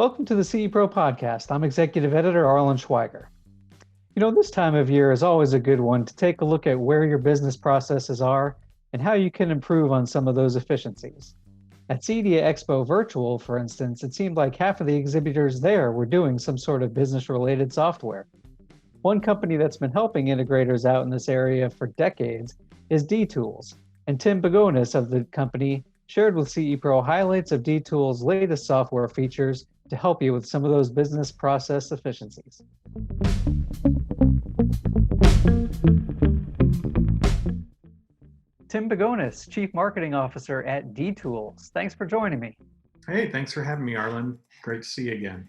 Welcome to the CE Pro podcast. I'm Executive Editor Arlen Schweiger. This time of year is always a good one to take a look at where your business processes are and how you can improve on some of those efficiencies. At CEDIA Expo Virtual, for instance, it seemed like half of the exhibitors there were doing some sort of business-related software. One company that's been helping integrators out in this area for decades is DTools, and Tim Bigoness of the company shared with CE Pro highlights of DTools' latest software features to help you with some of those business process efficiencies. Tim Bigoness, Chief Marketing Officer at DTools. Thanks for joining me. Hey, thanks for having me, Arlen. Great to see you again.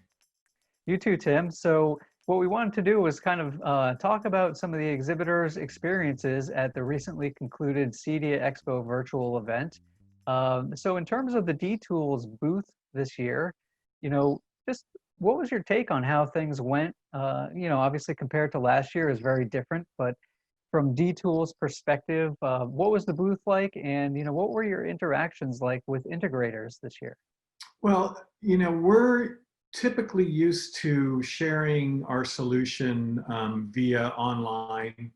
You too, Tim. So what we wanted to do was kind of talk about some of the exhibitors' experiences at the recently concluded CEDIA Expo Virtual event. So in terms of the DTools booth this year, just what was your take on how things went? Obviously compared to last year is very different, but from DTools' perspective, what was the booth like? And, what were your interactions like with integrators this year? Well, we're typically used to sharing our solution via online,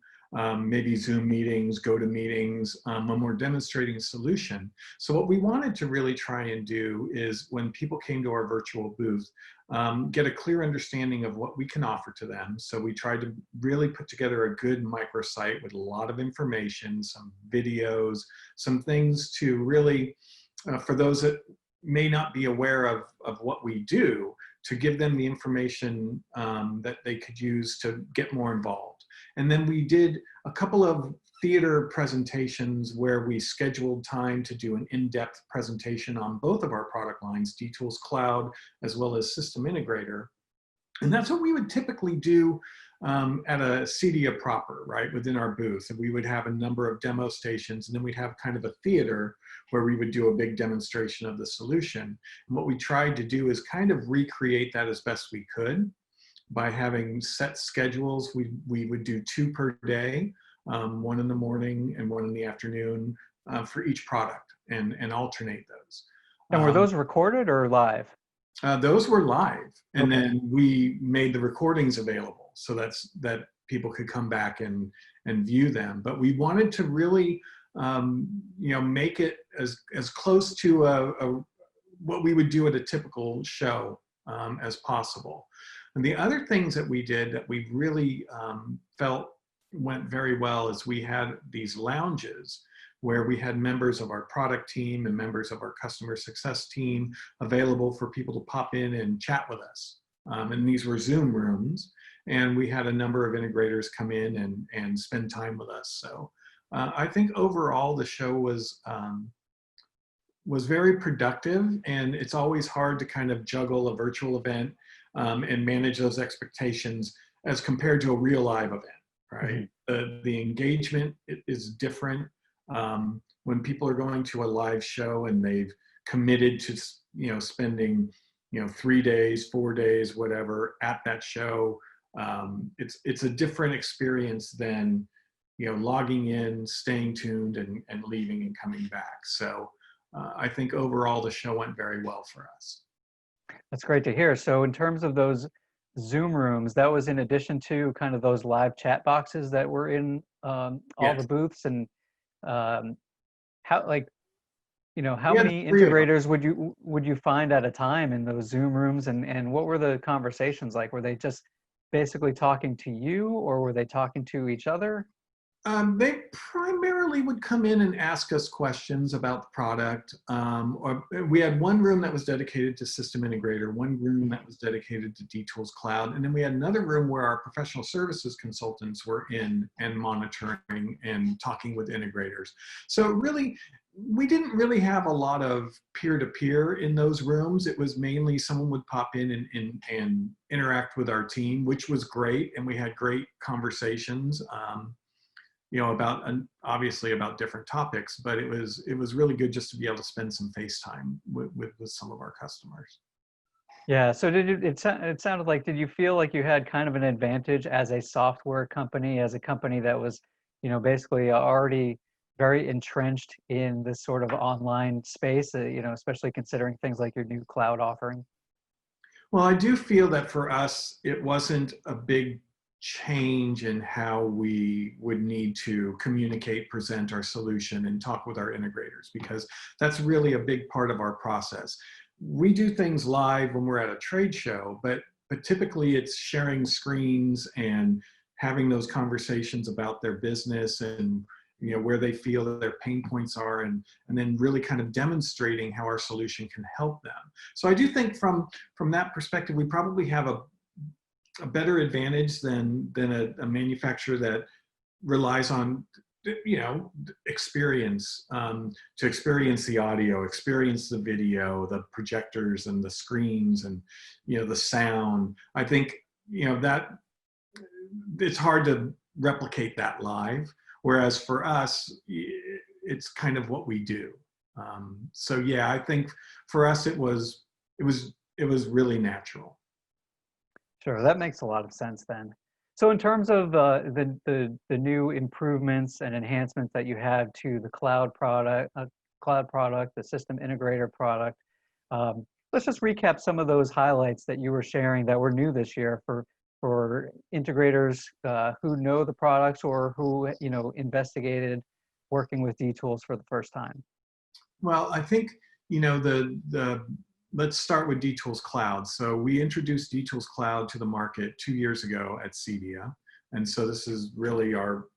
maybe Zoom meetings, GoToMeetings, when we're demonstrating a solution. So what we wanted to really try and do is when people came to our virtual booth, get a clear understanding of what we can offer to them. So we tried to really put together a good microsite with a lot of information, some videos, some things to really, for those that may not be aware of what we do, to give them the information that they could use to get more involved. And then we did a couple of theater presentations where we scheduled time to do an in-depth presentation on both of our product lines, DTools Cloud, as well as System Integrator. And that's what we would typically do at a CEDIA proper, right, within our booth. And we would have a number of demo stations, and then we'd have kind of a theater where we would do a big demonstration of the solution. And what we tried to do is kind of recreate that as best we could by having set schedules. We would do 2 per day, one in the morning and one in the afternoon for each product and alternate those. And were those recorded or live? Those were live, and Okay. then we made the recordings available so that people could come back and view them. But we wanted to really, make it as close to what we would do at a typical show as possible. And the other things that we did that we really felt went very well is we had these lounges where we had members of our product team and members of our customer success team available for people to pop in and chat with us. And these were Zoom rooms, and we had a number of integrators come in and spend time with us. So I think overall the show was very productive, and it's always hard to kind of juggle a virtual event and manage those expectations as compared to a real live event, right? Mm-hmm. The engagement is different. When people are going to a live show and they've committed to, spending, 3 days, 4 days, whatever at that show, it's a different experience than, logging in, staying tuned and leaving and coming back. So I think overall the show went very well for us. That's great to hear. So in terms of those Zoom rooms, that was in addition to kind of those live chat boxes that were in all Yes. the booths, and how many Yeah, integrators would you find at a time in those Zoom rooms, and what were the conversations like? Were they just basically talking to you, or were they talking to each other? They primarily would come in and ask us questions about the product. Or we had one room that was dedicated to System Integrator, one room that was dedicated to DTools Cloud, and then we had another room where our professional services consultants were in and monitoring and talking with integrators. So really, we didn't really have a lot of peer-to-peer in those rooms. It was mainly someone would pop in and interact with our team, which was great, and we had great conversations. Obviously about different topics, but it was really good just to be able to spend some face time with some of our customers. Yeah. So it sounded like, did you feel like you had kind of an advantage as a software company, as a company that was, basically already very entrenched in this sort of online space, especially considering things like your new cloud offering? Well, I do feel that for us, it wasn't a big change in how we would need to communicate, present our solution, and talk with our integrators, because that's really a big part of our process. We do things live when we're at a trade show, but typically it's sharing screens and having those conversations about their business and where they feel that their pain points are, and then really kind of demonstrating how our solution can help them. So I do think from that perspective, we probably have a better advantage than a manufacturer that relies on experience, to experience the audio, experience the video, the projectors and the screens, and the sound. I think that it's hard to replicate that live, whereas for us it's kind of what we do. So yeah, I think for us it was really natural. Sure, that makes a lot of sense then. So in terms of the new improvements and enhancements that you have to the cloud product, the system integrator product, let's just recap some of those highlights that you were sharing that were new this year for integrators who know the products or who investigated working with DTools for the first time. Well, I think let's start with DTools Cloud. So we introduced DTools Cloud to the market 2 years ago at CEDIA. And so this is really our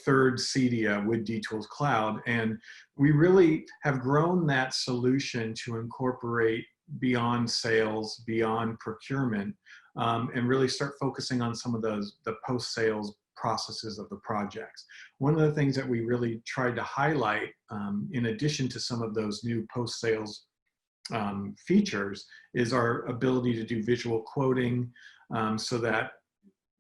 third CEDIA with DTools Cloud. And we really have grown that solution to incorporate beyond sales, beyond procurement, and really start focusing on some of the post-sales processes of the projects. One of the things that we really tried to highlight, in addition to some of those new post-sales features, is our ability to do visual quoting, so that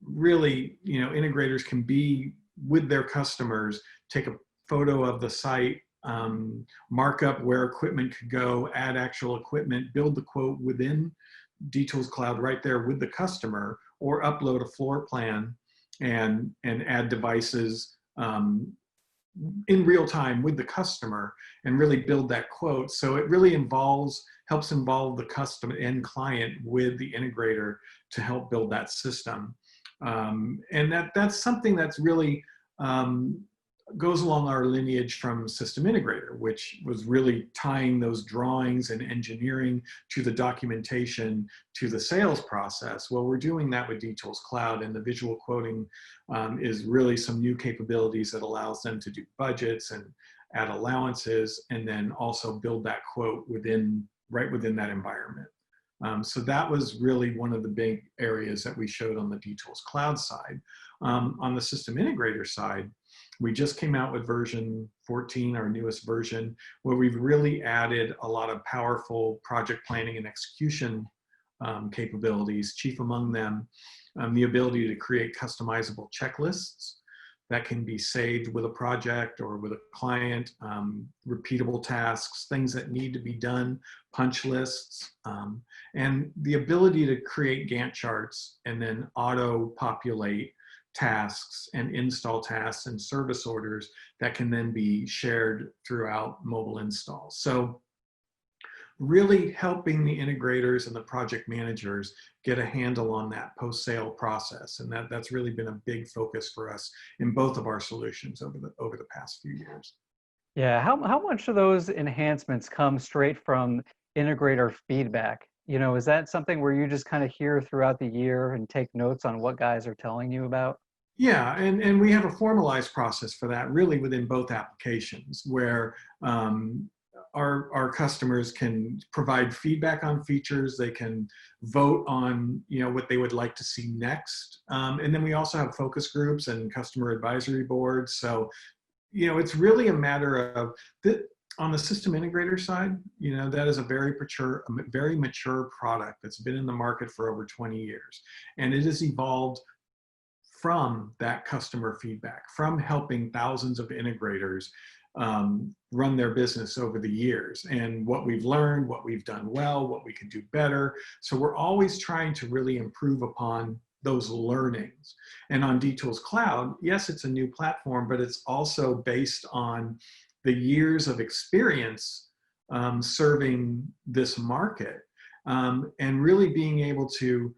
really integrators can be with their customers, take a photo of the site, mark up where equipment could go, add actual equipment, build the quote within DTools Cloud right there with the customer, or upload a floor plan and add devices in real time with the customer and really build that quote. So it really helps involve the customer and client with the integrator to help build that system. And that's something that's really goes along our lineage from System Integrator, which was really tying those drawings and engineering to the documentation to the sales process. Well, we're doing that with DTools Cloud, and the visual quoting is really some new capabilities that allows them to do budgets and add allowances, and then also build that quote right within that environment. So that was really one of the big areas that we showed on the DTools Cloud side. On the System Integrator side, we just came out with version 14, our newest version, where we've really added a lot of powerful project planning and execution capabilities. Chief among them, the ability to create customizable checklists that can be saved with a project or with a client, repeatable tasks, things that need to be done, punch lists, and the ability to create Gantt charts and then auto-populate tasks and install tasks and service orders that can then be shared throughout mobile installs. So really helping the integrators and the project managers get a handle on that post-sale process. And that's really been a big focus for us in both of our solutions over the past few years. Yeah, how much of those enhancements come straight from integrator feedback? Is that something where you just kind of hear throughout the year and take notes on what guys are telling you about? Yeah, and we have a formalized process for that really within both applications, where our customers can provide feedback on features. They can vote on what they would like to see next, and then we also have focus groups and customer advisory boards. So it's really a matter of on the system integrator side, that is a very mature product that's been in the market for over 20 years, and it has evolved from that customer feedback, from helping thousands of integrators run their business over the years, and what we've learned, what we've done well, what we can do better. So we're always trying to really improve upon those learnings. And on DTools Cloud, yes, it's a new platform, but it's also based on the years of experience serving this market. and really being able to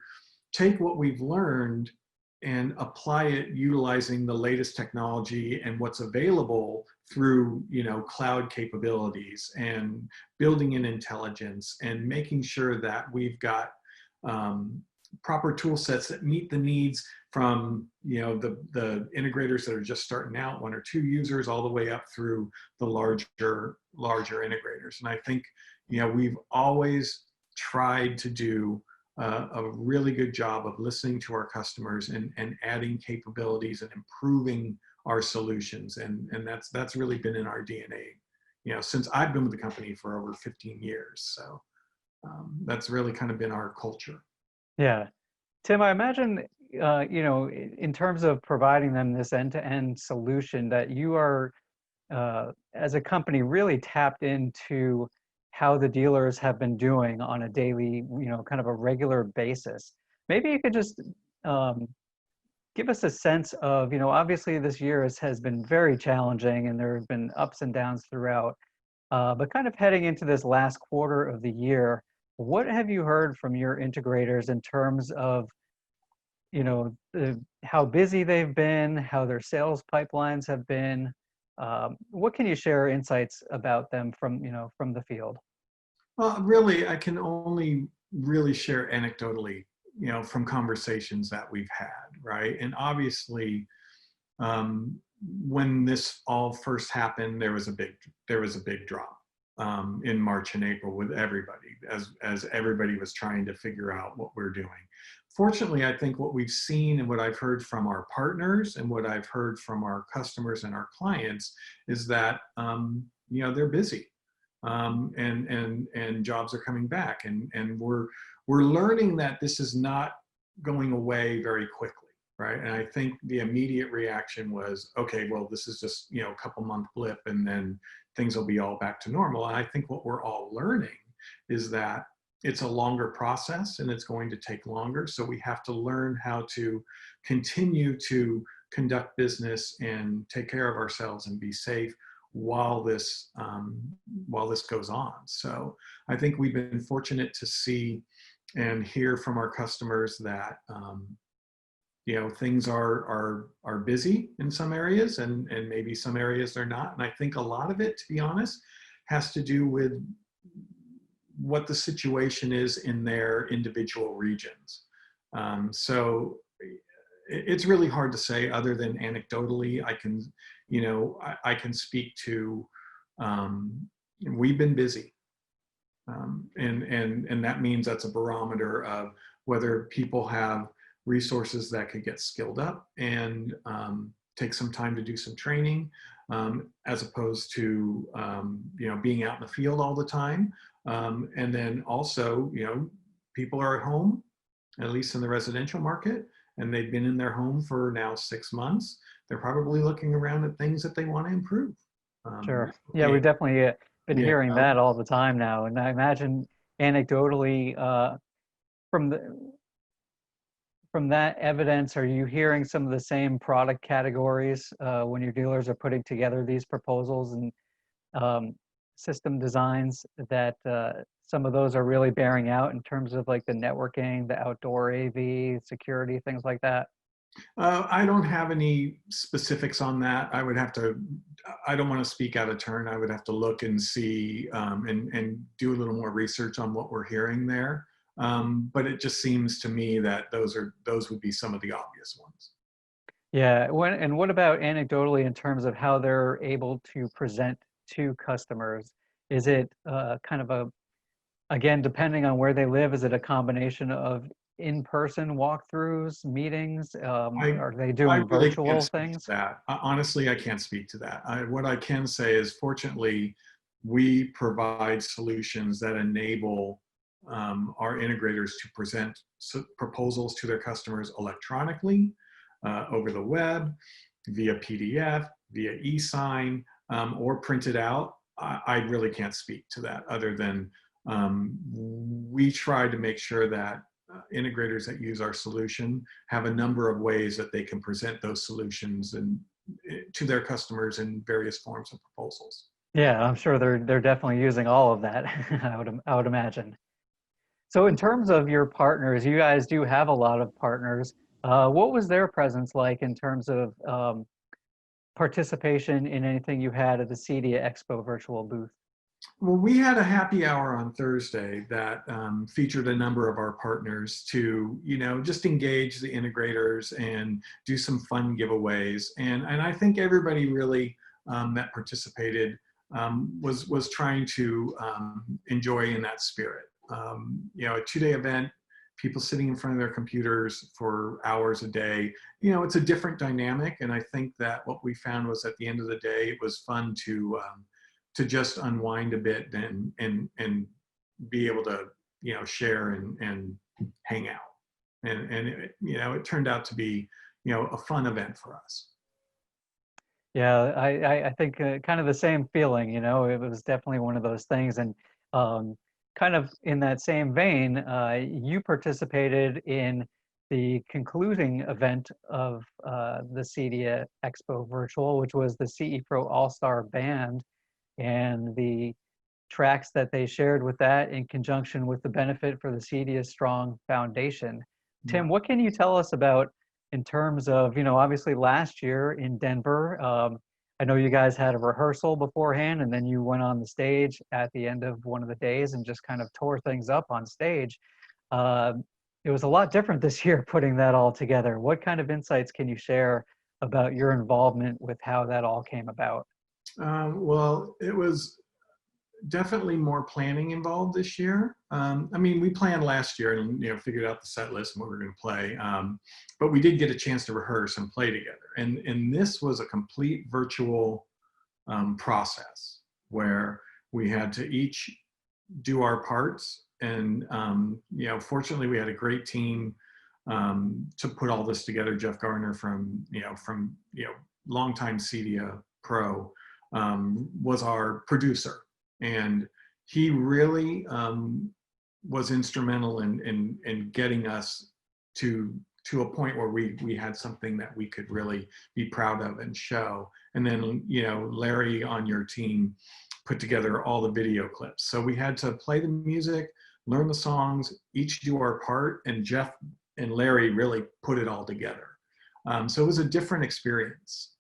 take what we've learned and apply it utilizing the latest technology and what's available through, cloud capabilities and building in intelligence and making sure that we've got proper tool sets that meet the needs from, the integrators that are just starting out, 1 or 2 users, all the way up through the larger integrators. And I think, we've always tried to do a really good job of listening to our customers and adding capabilities and improving our solutions. And that's really been in our DNA, since I've been with the company for over 15 years. So that's really kind of been our culture. Yeah. Tim, I imagine, in terms of providing them this end-to-end solution, that you are, as a company, really tapped into how the dealers have been doing on a daily, kind of a regular basis. Maybe you could just give us a sense of, obviously this year has been very challenging and there have been ups and downs throughout, but kind of heading into this last quarter of the year, what have you heard from your integrators in terms of, how busy they've been, how their sales pipelines have been? What can you share insights about them from the field? Well, really, I can only really share anecdotally, from conversations that we've had, right? And obviously, when this all first happened, there was a big drop in March and April with everybody, as everybody was trying to figure out what we're doing. Fortunately, I think what we've seen and what I've heard from our partners and what I've heard from our customers and our clients is that they're busy. And jobs are coming back, and we're learning that this is not going away very quickly, right? And I think the immediate reaction was, okay, well, this is just a couple month blip, and then things will be all back to normal. And I think what we're all learning is that it's a longer process and it's going to take longer. So we have to learn how to continue to conduct business and take care of ourselves and be safe while this goes on. So I think we've been fortunate to see and hear from our customers that things are busy in some areas, and maybe some areas they're not. And I think a lot of it, to be honest, has to do with what the situation is in their individual regions. So it's really hard to say other than anecdotally. I can speak to, we've been busy. And that means that's a barometer of whether people have resources that could get skilled up and take some time to do some training, as opposed to, being out in the field all the time. And then also, people are at home, at least in the residential market, and they've been in their home for now 6 months. They're probably looking around at things that they want to improve. Sure. Yeah, we've definitely been hearing that all the time now. And I imagine anecdotally, from that evidence, are you hearing some of the same product categories when your dealers are putting together these proposals and system designs, that some of those are really bearing out in terms of like the networking, the outdoor AV, security, things like that? I don't have any specifics on that. I don't want to speak out of turn. I would have to look and see and do a little more research on what we're hearing there. But it just seems to me that those would be some of the obvious ones. Yeah. And what about anecdotally in terms of how they're able to present to customers? Is it kind of again, depending on where they live, is it a combination of in-person walkthroughs, meetings? Are they doing really virtual things? That. Honestly, I can't speak to that. What I can say is, fortunately, we provide solutions that enable our integrators to present proposals to their customers electronically, over the web, via PDF, via e-sign, or printed out. I really can't speak to that, other than we try to make sure that integrators that use our solution have a number of ways that they can present those solutions and to their customers in various forms of proposals. Yeah, I'm sure they're definitely using all of that. I would imagine. So in terms of your partners, you guys do have a lot of partners. What was their presence like in terms of participation in anything you had at the CEDIA Expo Virtual booth? Well, we had a happy hour on Thursday that featured a number of our partners to, just engage the integrators and do some fun giveaways. And I think everybody really that participated was trying to enjoy in that spirit. A 2-day event, people sitting in front of their computers for hours a day. It's a different dynamic. And I think that what we found was at the end of the day, it was fun to just unwind a bit and be able to share and hang out, and it turned out to be a fun event for us. Yeah, I think kind of the same feeling, it was definitely one of those things. And kind of in that same vein, you participated in the concluding event of the CEDIA Expo Virtual, which was the Pro AllStar Band, and the tracks that they shared with that in conjunction with the benefit for the CEDIA Strong Foundation. Yeah. Tim, what can you tell us about in terms of, obviously last year in Denver, I know you guys had a rehearsal beforehand, and then you went on the stage at the end of one of the days and just kind of tore things up on stage. It was a lot different this year putting that all together. What kind of insights can you share about your involvement with how that all came about? Well, it was definitely more planning involved this year. We planned last year and figured out the set list and what we were going to play, but we did get a chance to rehearse and play together. And this was a complete virtual process where we had to each do our parts. And fortunately, we had a great team to put all this together. Jeff Gardner from longtime CEDIA Pro was our producer. And he really was instrumental in getting us to a point where we had something that we could really be proud of and show. And then, Larry on your team put together all the video clips. So we had to play the music, learn the songs, each do our part, and Jeff and Larry really put it all together. So it was a different experience.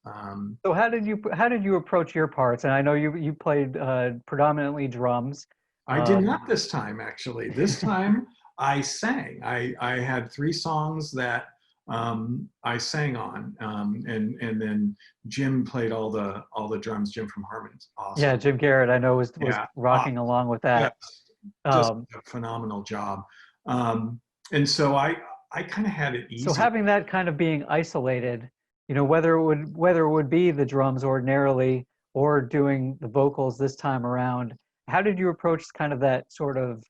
So how did you approach your parts? And I know you played predominantly drums. I did not this time, actually. This time I sang. I had 3 songs that I sang on, and then Jim played all the drums. Jim from Harmon's awesome. Yeah, Jim Garrett, I know was rocking along with that. Just a phenomenal job. And so I kind of had it easy. So having that kind of being isolated, whether it would be the drums ordinarily or doing the vocals this time around, how did you approach kind of that sort of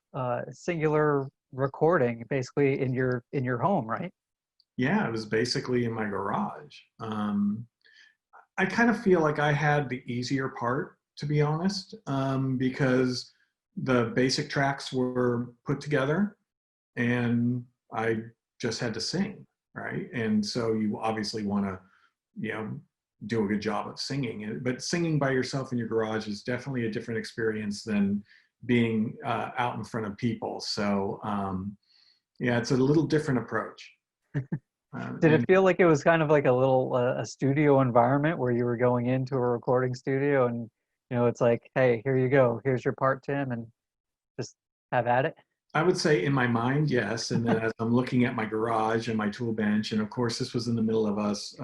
singular recording, basically in your home, right? Yeah, it was basically in my garage. I kind of feel like I had the easier part, to be honest, because the basic tracks were put together and I just had to sing, right? And so you obviously want to, do a good job of singing. But singing by yourself in your garage is definitely a different experience than being out in front of people. So yeah, it's a little different approach. Did it feel like it was kind of like a little a studio environment where you were going into a recording studio and it's like, hey, here you go, here's your part, Tim, and just have at it? I would say in my mind, yes. And then as I'm looking at my garage and my tool bench, and of course this was in the middle of us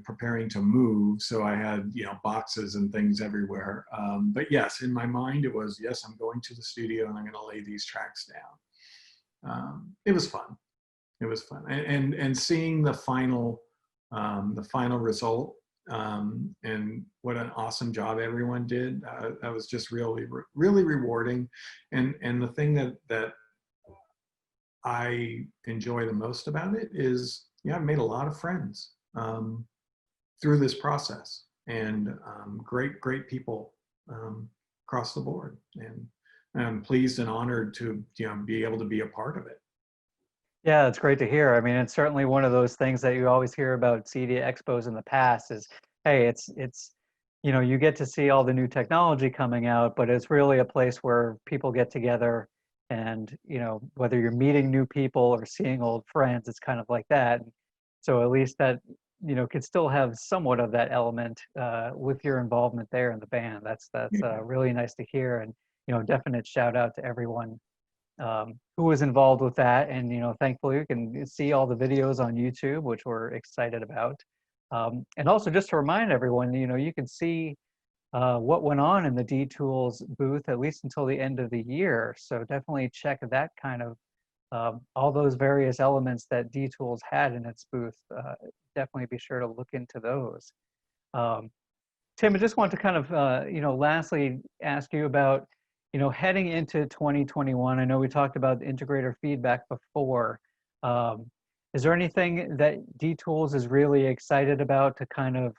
preparing to move, so I had boxes and things everywhere. But yes, in my mind it was, yes, I'm going to the studio and I'm going to lay these tracks down. It was fun. It was fun, and seeing the final result, and what an awesome job everyone did. That was just really rewarding, and the thing that I enjoy the most about it is, I've made a lot of friends through this process, and great people across the board, and I'm pleased and honored to be able to be a part of it. Yeah, it's great to hear. I mean, it's certainly one of those things that you always hear about CEDIA expos in the past is, hey, it's you get to see all the new technology coming out, but it's really a place where people get together And, whether you're meeting new people or seeing old friends, it's kind of like that. So at least that, could still have somewhat of that element with your involvement there in the band. That's really nice to hear. And, definite shout out to everyone who was involved with that. And, thankfully we can see all the videos on YouTube, which we're excited about. And also just to remind everyone, you can see what went on in the DTools booth, at least until the end of the year. So definitely check that kind of, all those various elements that DTools had in its booth. Definitely be sure to look into those. Tim, I just want to kind of, lastly ask you about, heading into 2021. I know we talked about the integrator feedback before. Is there anything that DTools is really excited about to kind of,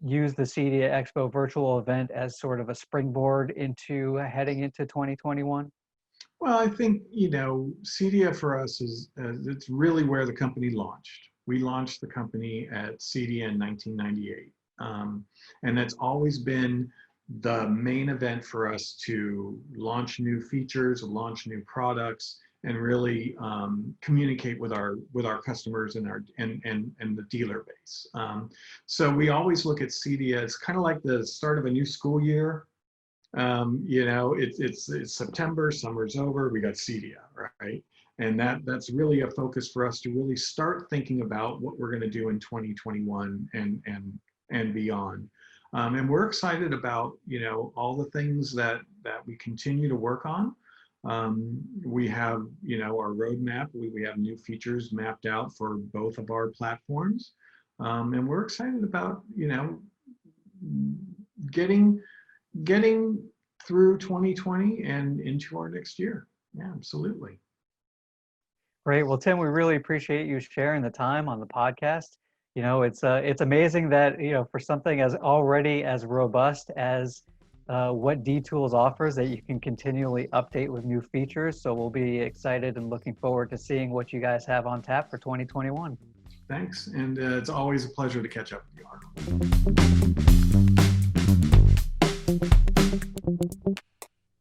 use the CEDIA Expo Virtual event as sort of a springboard into heading into 2021? Well, I think, CEDIA for us is, it's really where the company launched. We launched the company at CEDIA in 1998. And that's always been the main event for us to launch new features, launch new products, and really communicate with our customers and the dealer base. So we always look at CEDIA. It's kind of like the start of a new school year. It's September, summer's over, we got CEDIA, right? And that's really a focus for us to really start thinking about what we're going to do in 2021 and beyond. And we're excited about, all the things that we continue to work on. We have, our roadmap. We have new features mapped out for both of our platforms. And we're excited about, getting through 2020 and into our next year. Yeah, absolutely. Great. Well, Tim, we really appreciate you sharing the time on the podcast. It's amazing that, for something as already as robust as what DTools offers, that you can continually update with new features. So we'll be excited and looking forward to seeing what you guys have on tap for 2021. Thanks. And it's always a pleasure to catch up with you, Arlen.